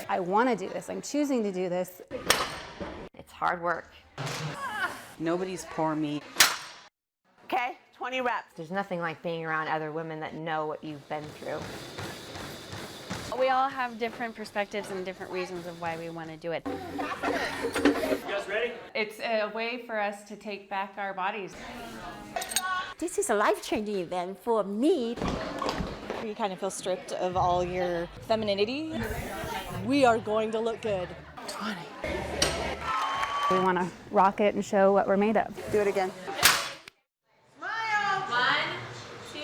I want to do this. I'm choosing to do this. It's hard work. Nobody's poor me. Okay, 20 reps. There's nothing like being around other women that know what you've been through. We all have different perspectives and different reasons of why we want to do it. You guys ready? It's a way for us to take back our bodies. This is a life-changing event for me. You kind of feel stripped of all your femininity. We are going to look good. 20. We want to rock it and show what we're made of. Do it again. Smile. 1, 2.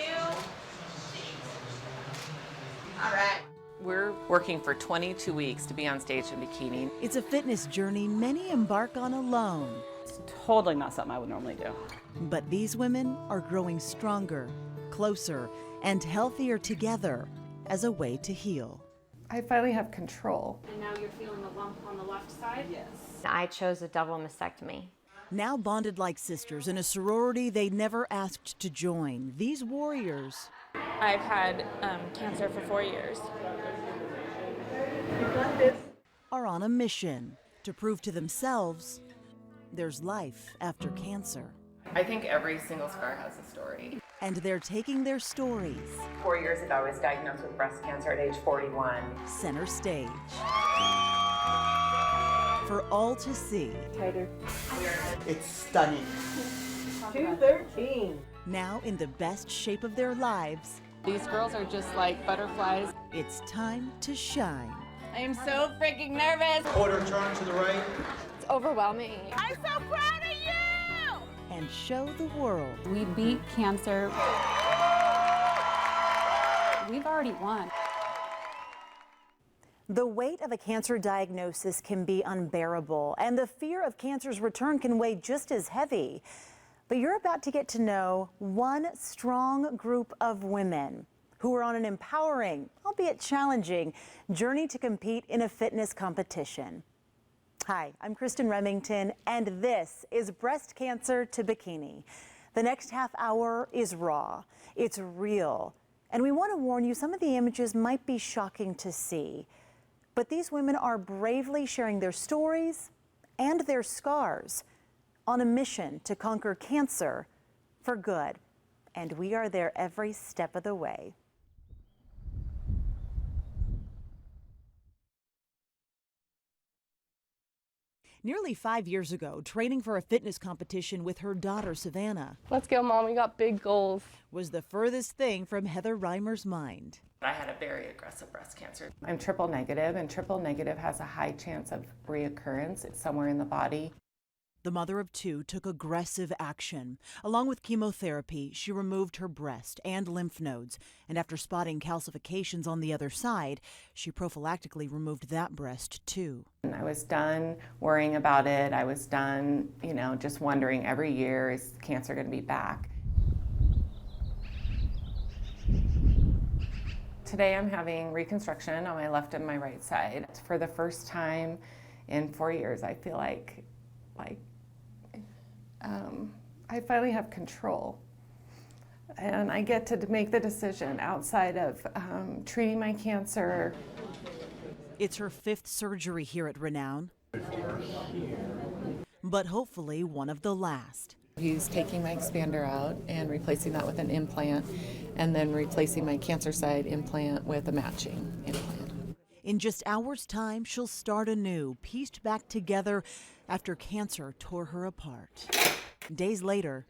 All right. We're working for 22 weeks to be on stage in Bikini. It's a fitness journey many embark on alone. It's totally not something I would normally do. But these women are growing stronger, closer, and healthier together as a way to heal. I finally have control. And now you're feeling a lump on the left side? Yes. I chose a double mastectomy. Now bonded like sisters in a sorority they never asked to join, these warriors I've had cancer for 4 years. are on a mission to prove to themselves there's life after cancer. I think every single scar has a story. And they're taking their stories 4 years ago, I was diagnosed with breast cancer at age 41. center stage for all to see. Tighter. It's stunning. 213. Now in the best shape of their lives, These girls are just like butterflies. it's time to shine. I am so freaking nervous. Quarter turn to the right. It's overwhelming. I'm so proud of you! And show the world We beat cancer. We've already won. The weight of a cancer diagnosis can be unbearable, and the fear of cancer's return can weigh just as heavy. But you're about to get to know one strong group of women who are on an empowering, albeit challenging, journey to compete in a fitness competition. Hi, I'm Kristen Remington, and this is Breast Cancer to Bikini. The next half hour is raw, it's real, and we want to warn you some of the images might be shocking to see. But these women are bravely sharing their stories and their scars on a mission to conquer cancer for good. And we are there every step of the way. Nearly 5 years ago, training for a fitness competition with her daughter, Savannah, Let's go, Mom. We got big goals. was the furthest thing from Heather Reimer's mind. I had a very aggressive breast cancer. I'm triple negative, and triple negative has a high chance of reoccurrence. It's somewhere in the body. The mother of two took aggressive action. Along with chemotherapy, she removed her breast and lymph nodes, and after spotting calcifications on the other side, she prophylactically removed that breast too. And I was done worrying about it. I was done, just wondering every year, is cancer going to be back? Today I'm having reconstruction on my left and my right side. For the first time in 4 years, I feel like I finally have control. And I get to make the decision outside of treating my cancer. It's her 5th surgery here at Renown, but hopefully one of the last. He's taking my expander out and replacing that with an implant, and then replacing my cancer side implant with a matching implant. In just hours' time, she'll start anew, pieced back together after cancer tore her apart. Days later,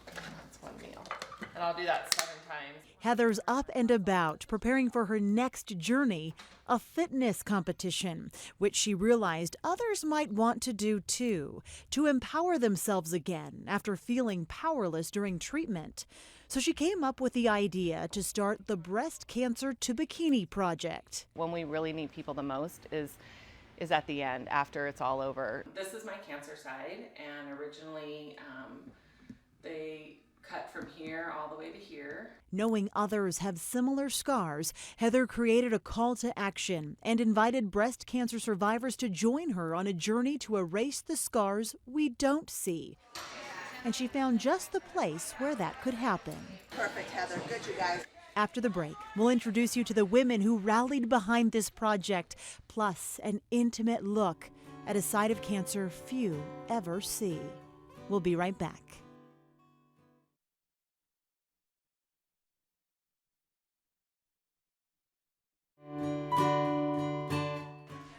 That's one meal. And I'll do that 7 times. Heather's up and about, preparing for her next journey, a fitness competition, which she realized others might want to do too, to empower themselves again after feeling powerless during treatment. So she came up with the idea to start the Breast Cancer to Bikini project. When we really need people the most is at the end, after it's all over. This is my cancer side, and originally they cut from here all the way to here. Knowing others have similar scars, Heather created a call to action and invited breast cancer survivors to join her on a journey to erase the scars we don't see. And she found just the place where that could happen. Perfect, Heather. Good, you guys. After the break, we'll introduce you to the women who rallied behind this project, plus an intimate look at a side of cancer few ever see. We'll be right back.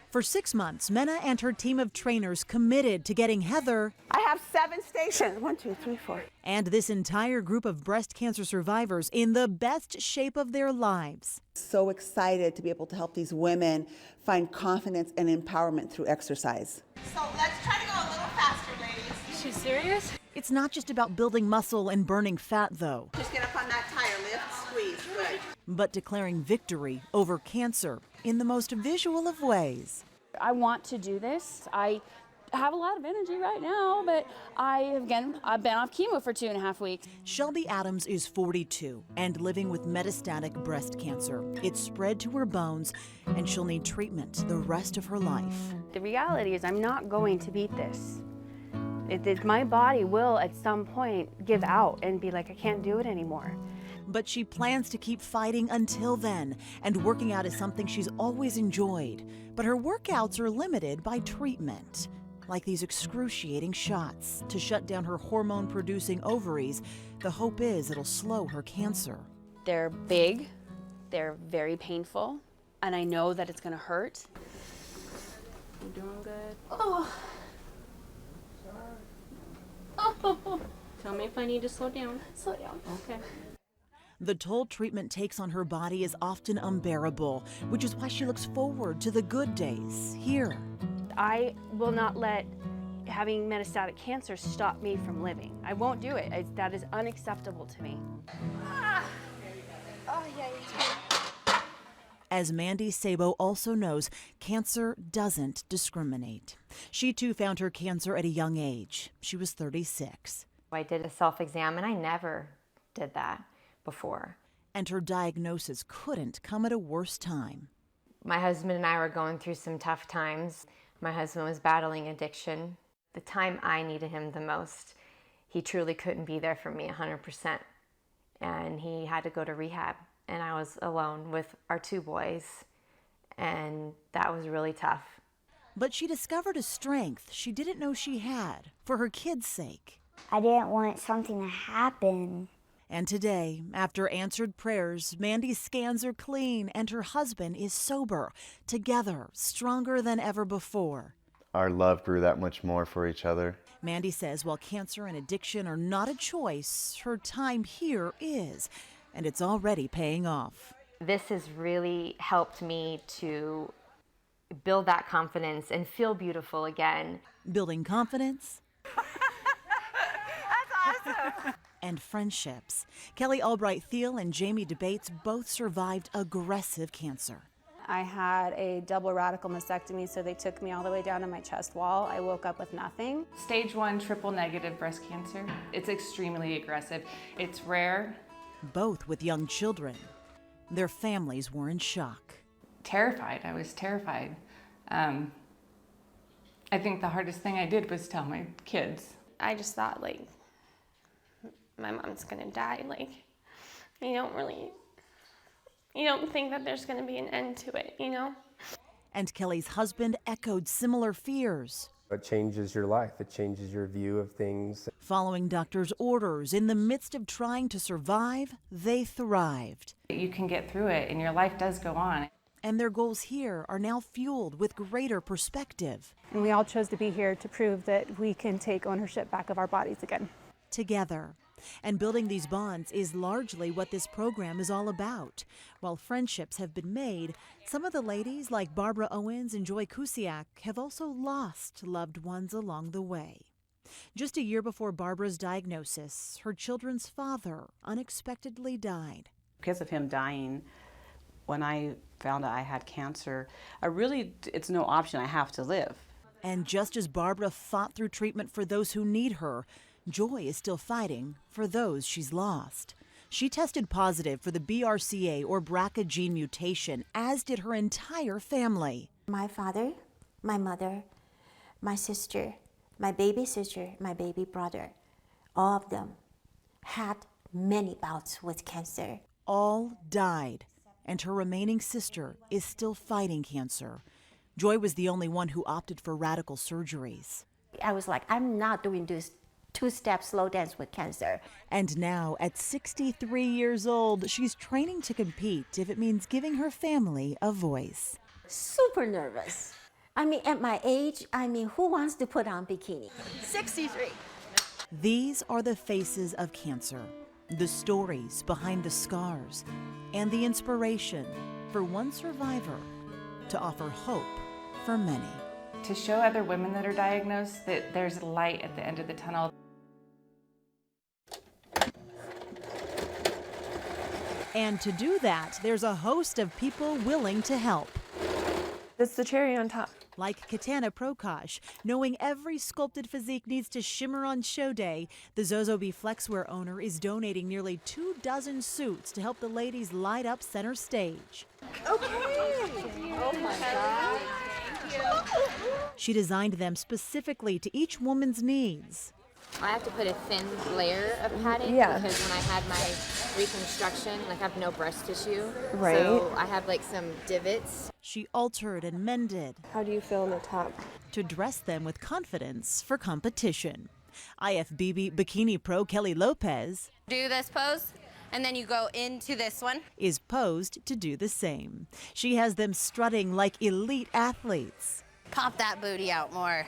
For 6 months, Mena and her team of trainers committed to getting Heather, I have 7 stations. 1, 2, 3, 4. and this entire group of breast cancer survivors in the best shape of their lives. So excited to be able to help these women find confidence and empowerment through exercise. So let's try to go a little faster, ladies. She's serious? It's not just about building muscle and burning fat, though, Just get up on that tire, lift, squeeze. Good. but declaring victory over cancer in the most visual of ways. I want to do this. I have a lot of energy right now, but I've been off chemo for 2.5 weeks. Shelby Adams is 42 and living with metastatic breast cancer. It's spread to her bones, and she'll need treatment the rest of her life. The reality is I'm not going to beat this. My body will at some point give out and be like, I can't do it anymore. But she plans to keep fighting until then, and working out is something she's always enjoyed. But her workouts are limited by treatment, like these excruciating shots to shut down her hormone-producing ovaries. The hope is it'll slow her cancer. They're big, they're very painful, and I know that it's gonna hurt. I'm doing good. Oh. Oh. Tell me if I need to slow down. Slow down. Okay. The toll treatment takes on her body is often unbearable, which is why she looks forward to the good days here. I will not let having metastatic cancer stop me from living. I won't do it. That is unacceptable to me. As Mandy Sabo also knows, cancer doesn't discriminate. She too found her cancer at a young age. She was 36. I did a self-exam, and I never did that before. And her diagnosis couldn't come at a worse time. My husband and I were going through some tough times. My husband was battling addiction. The time I needed him the most, he truly couldn't be there for me 100%. And he had to go to rehab. And I was alone with our 2 boys. And that was really tough. But she discovered a strength she didn't know she had for her kids' sake. I didn't want something to happen. And today, after answered prayers, Mandy's scans are clean and her husband is sober, together, stronger than ever before. Our love grew that much more for each other. Mandy says while cancer and addiction are not a choice, her time here is, and it's already paying off. This has really helped me to build that confidence and feel beautiful again. Building confidence. That's awesome. And friendships. Kelly Albright Thiel and Jamie DeBates both survived aggressive cancer. I had a double radical mastectomy, so they took me all the way down to my chest wall. I woke up with nothing. Stage 1 triple negative breast cancer. It's extremely aggressive. It's rare. Both with young children. Their families were in shock. Terrified. I was terrified. I think the hardest thing I did was tell my kids. I just thought, like, my mom's gonna die. Like, you don't think that there's gonna be an end to it, you know? And Kelly's husband echoed similar fears. It changes your life. It changes your view of things. Following doctors' orders, in the midst of trying to survive, they thrived. You can get through it, and your life does go on. And their goals here are now fueled with greater perspective. And we all chose to be here to prove that we can take ownership back of our bodies again. Together. And building these bonds is largely what this program is all about. While friendships have been made, some of the ladies, like Barbara Owens and Joy Kusiak, have also lost loved ones along the way. Just a year before Barbara's diagnosis, her children's father unexpectedly died. Because of him dying, when I found out I had cancer, it's no option, I have to live. And just as Barbara fought through treatment for those who need her, Joy is still fighting for those she's lost. She tested positive for the BRCA or BRCA gene mutation, as did her entire family. My father, my mother, my sister, my baby sister, my baby brother, all of them had many bouts with cancer. all died, and her remaining sister is still fighting cancer. Joy was the only one who opted for radical surgeries. I was like, I'm not doing this two-step slow dance with cancer. And now, at 63 years old, she's training to compete if it means giving her family a voice. Super nervous. I mean, at my age, who wants to put on bikini? 63. These are the faces of cancer, the stories behind the scars, and the inspiration for one survivor to offer hope for many. To show other women that are diagnosed that there's light at the end of the tunnel. And to do that, there's a host of people willing to help. It's the cherry on top. Like Katana Prokash, knowing every sculpted physique needs to shimmer on show day, the Zozobi Flexwear owner is donating nearly 24 suits to help the ladies light up center stage. Okay. Oh my God. She designed them specifically to each woman's needs. I have to put a thin layer of padding because when I had my reconstruction, I have no breast tissue. Right. So I have some divots. She altered and mended. How do you feel on the top? To dress them with confidence for competition. IFBB Bikini Pro Kelly Lopez Do this pose, and then you go into this one. is posed to do the same. She has them strutting like elite athletes. Pop that booty out more.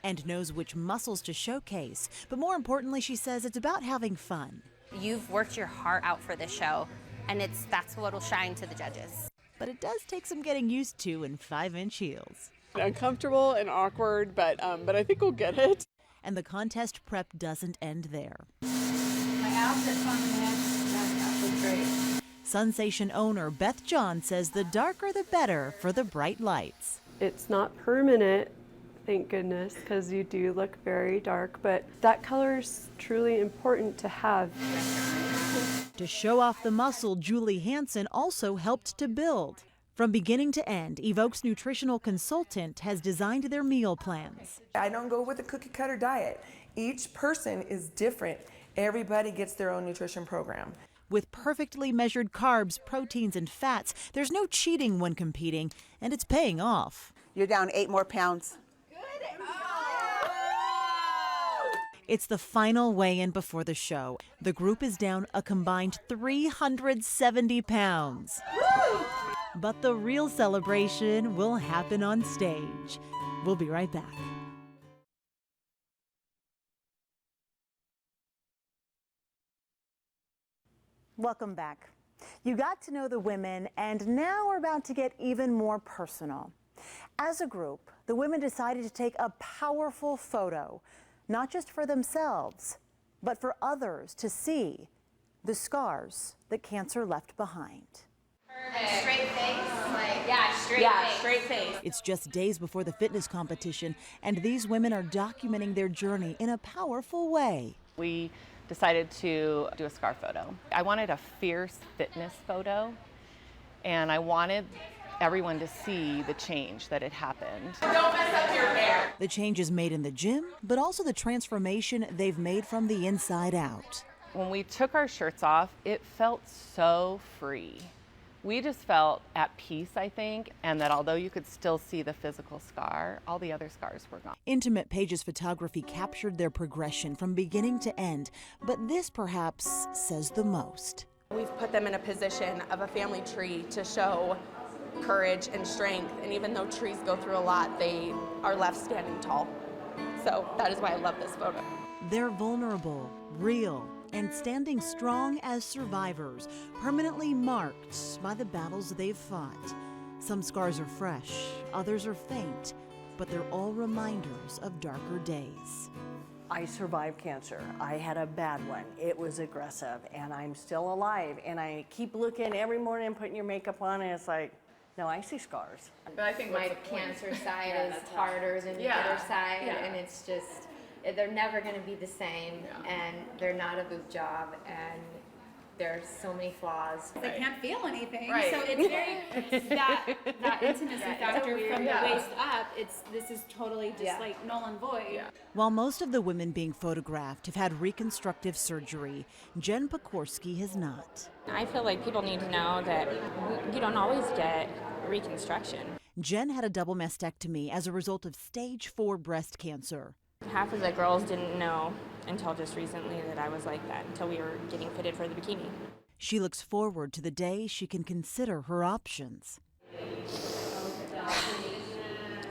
And knows which muscles to showcase. But more importantly, she says it's about having fun. You've worked your heart out for this show, and that's what'll shine to the judges. But it does take some getting used to in 5-inch heels. Uncomfortable and awkward, but I think we'll get it. And the contest prep doesn't end there. My outfit's on the next. That was great. Sensation owner Beth John says the darker the better for the bright lights. It's not permanent, thank goodness, because you do look very dark, but that color is truly important to have. To show off the muscle Julie Hansen also helped to build. From beginning to end, Evoke's nutritional consultant has designed their meal plans. I don't go with a cookie cutter diet. Each person is different. Everybody gets their own nutrition program. With perfectly measured carbs, proteins, and fats, there's no cheating when competing, and it's paying off. You're down 8 more pounds. It's the final weigh-in before the show. The group is down a combined 370 pounds. But the real celebration will happen on stage. We'll be right back. Welcome back. You got to know the women, and now we're about to get even more personal. As a group, the women decided to take a powerful photo, not just for themselves, but for others to see the scars that cancer left behind. Straight face? Straight face. It's just days before the fitness competition, and these women are documenting their journey in a powerful way. We decided to do a scar photo. I wanted a fierce fitness photo, and I wanted everyone to see the change that had happened. Don't mess up your hair. The changes made in the gym, but also the transformation they've made from the inside out. When we took our shirts off, it felt so free. We just felt at peace, I think, and that although you could still see the physical scar, all the other scars were gone. Intimate Pages photography captured their progression from beginning to end, but this perhaps says the most. We've put them in a position of a family tree to show courage and strength, and even though trees go through a lot, they are left standing tall. So that is why I love this photo. They're vulnerable, real, and standing strong as survivors, permanently marked by the battles they've fought. Some scars are fresh, others are faint, but they're all reminders of darker days. I survived cancer. I had a bad one. It was aggressive, and I'm still alive. And I keep looking every morning and putting your makeup on, and it's like, no, I see scars. But I think my cancer side is harder than the other side, and it's just, they're never going to be the same, and they're not a boob job, and There's so many flaws. They can't feel anything, Right. so it's very that intimacy factor from the waist up. This is totally just like null and void. While most of the women being photographed have had reconstructive surgery, Jen Pokorski has not. I feel like people need to know that you don't always get reconstruction. Jen had a double mastectomy as a result of stage 4 breast cancer. Half of the girls didn't know until just recently that I was like that, until we were getting fitted for the bikini. She looks forward to the day she can consider her options.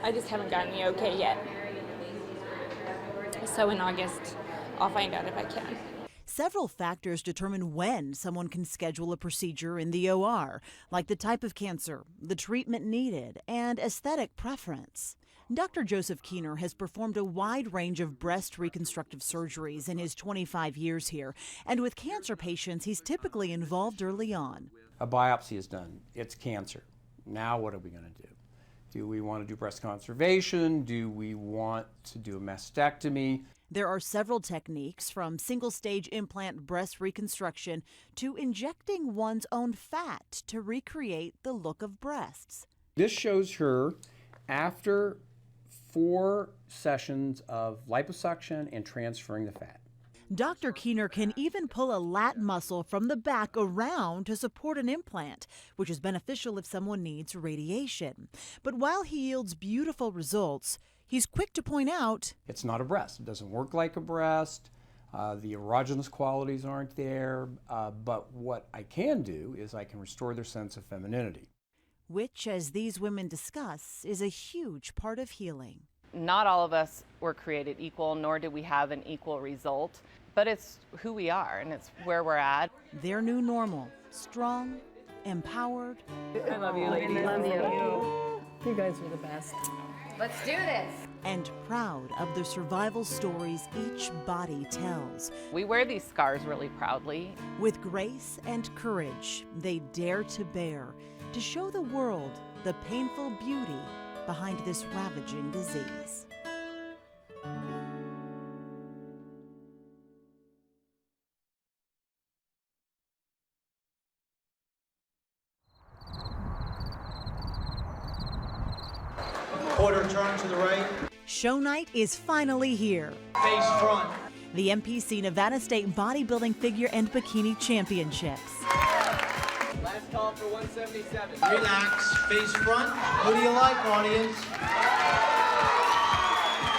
I just haven't gotten the okay yet. So in August, I'll find out if I can. Several factors determine when someone can schedule a procedure in the OR, like the type of cancer, the treatment needed, and aesthetic preference. Dr. Joseph Keener has performed a wide range of breast reconstructive surgeries in his 25 years here, and with cancer patients, he's typically involved early on. A biopsy is done. It's cancer. Now what are we going to do? Do we want to do breast conservation? Do we want to do a mastectomy? There are several techniques, from single-stage implant breast reconstruction to injecting one's own fat to recreate the look of breasts. This shows her after 4 sessions of liposuction and transferring the fat. Dr. Keener can even pull a lat muscle from the back around to support an implant, which is beneficial if someone needs radiation. But while he yields beautiful results, he's quick to point out it's not a breast. It doesn't work like a breast. The erogenous qualities aren't there. But what I can do is I can restore their sense of femininity. Which, as these women discuss, is a huge part of healing. Not all of us were created equal, nor do we have an equal result, but it's who we are and it's where we're at. Their new normal, strong, empowered. I love you, ladies. I love you. You guys are the best. Let's do this. And proud of the survival stories each body tells. We wear these scars really proudly. With grace and courage, they dare to bear, to show the world the painful beauty behind this ravaging disease. Quarter turn to the right. Show night is finally here. Face front. The MPC Nevada State Bodybuilding Figure and Bikini Championships. Last call for 177. Relax. Face front. Who do you like, audience?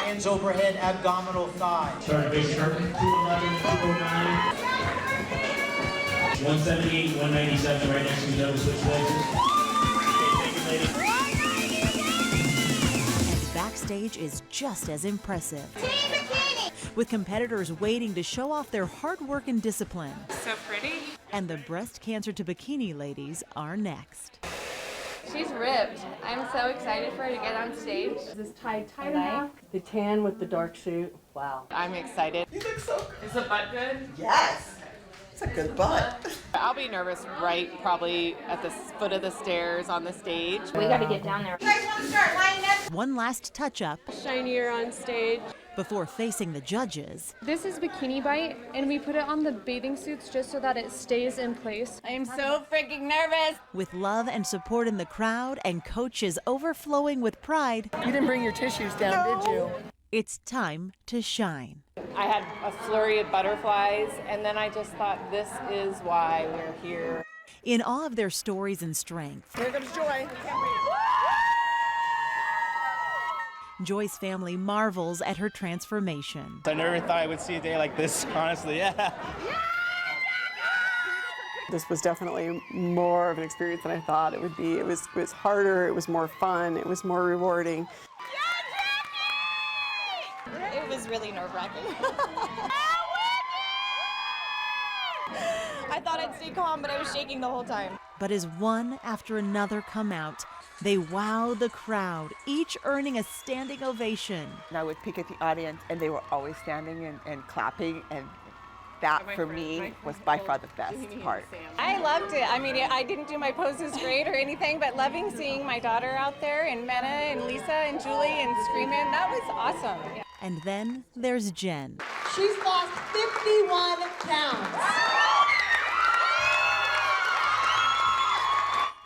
Hands overhead, abdominal thigh. Sorry, big turn. 211, 209. 178, 197, right next to each other. Switch places. Okay, thank you, ladies. And backstage is just as impressive. Team Bikini! With competitors waiting to show off their hard work and discipline. So pretty. And the breast cancer to bikini ladies are next. She's ripped. I'm so excited for her to get on stage. Is this tied enough? The tan with the dark suit. Wow. I'm excited. You look so good. Is the butt good? Yes. It's a good butt. I'll be nervous probably at the foot of the stairs on the stage. We got to get down there. You guys want to start lining up? One last touch-up Shinier on stage. before facing the judges. This is Bikini Bite, and we put it on the bathing suits just so that it stays in place. I am so freaking nervous. With love and support in the crowd and coaches overflowing with pride, You didn't bring your tissues down, did you? it's time to shine. I had a flurry of butterflies, and then I just thought, this is why we're here. In awe of their stories and strength, Here comes Joy. Joy's family marvels at her transformation. I never thought I would see a day like this, honestly, yeah. This was definitely more of an experience than I thought it would be. It was harder, it was more fun, it was more rewarding. It was really nerve-wracking. I thought I'd stay calm, but I was shaking the whole time. But as one after another come out, they wow the crowd, each earning a standing ovation. And I would peek at the audience, and they were always standing and clapping, and that for me was by far the best part. I loved it. I mean, I didn't do my poses great or anything, but loving seeing my daughter out there, and Mena and Lisa and Julie and screaming, that was awesome. And then there's Jen. She's lost 51 pounds.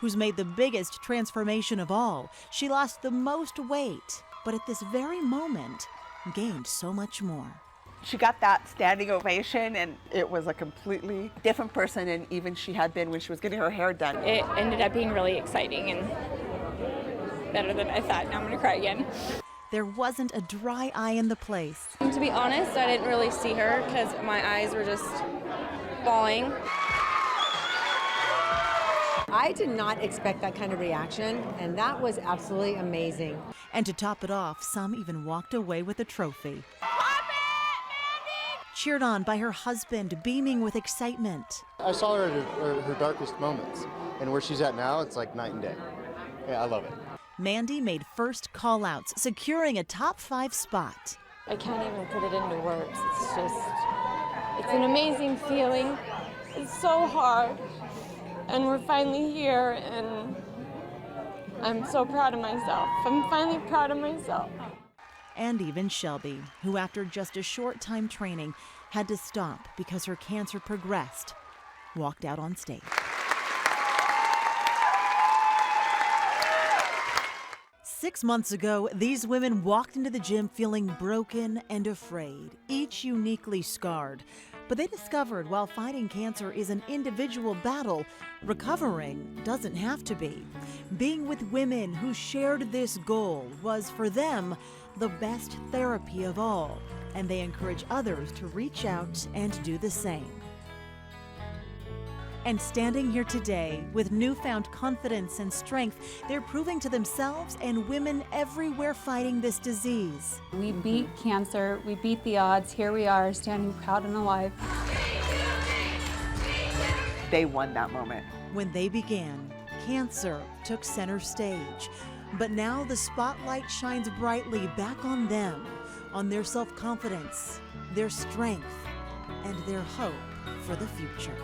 who's made the biggest transformation of all. She lost the most weight, but at this very moment, gained so much more. She got that standing ovation, and it was a completely different person than even she had been when she was getting her hair done. It ended up being really exciting and better than I thought. Now I'm going to cry again. There wasn't a dry eye in the place. To be honest, I didn't really see her because my eyes were just bawling. I did not expect that kind of reaction, and that was absolutely amazing. And to top it off, some even walked away with a trophy. Cheered on by her husband, beaming with excitement. I saw her at her darkest moments, and where she's at now, it's like night and day. Yeah, I love it. Mandy made first call-outs, securing a top 5 spot. I can't even put it into words. It's an amazing feeling. It's so hard. And we're finally here, and I'm so proud of myself. I'm finally proud of myself. And even Shelby, who after just a short time training had to stop because her cancer progressed, walked out on stage. 6 months ago, these women walked into the gym feeling broken and afraid, each uniquely scarred. But they discovered while fighting cancer is an individual battle, recovering doesn't have to be. Being with women who shared this goal was, for them, the best therapy of all, and they encourage others to reach out and do the same. And standing here today with newfound confidence and strength, they're proving to themselves and women everywhere fighting this disease. We beat cancer, we beat the odds. Here we are, standing proud and alive. They won that moment. When they began, cancer took center stage. But now the spotlight shines brightly back on them, on their self-confidence, their strength, and their hope for the future.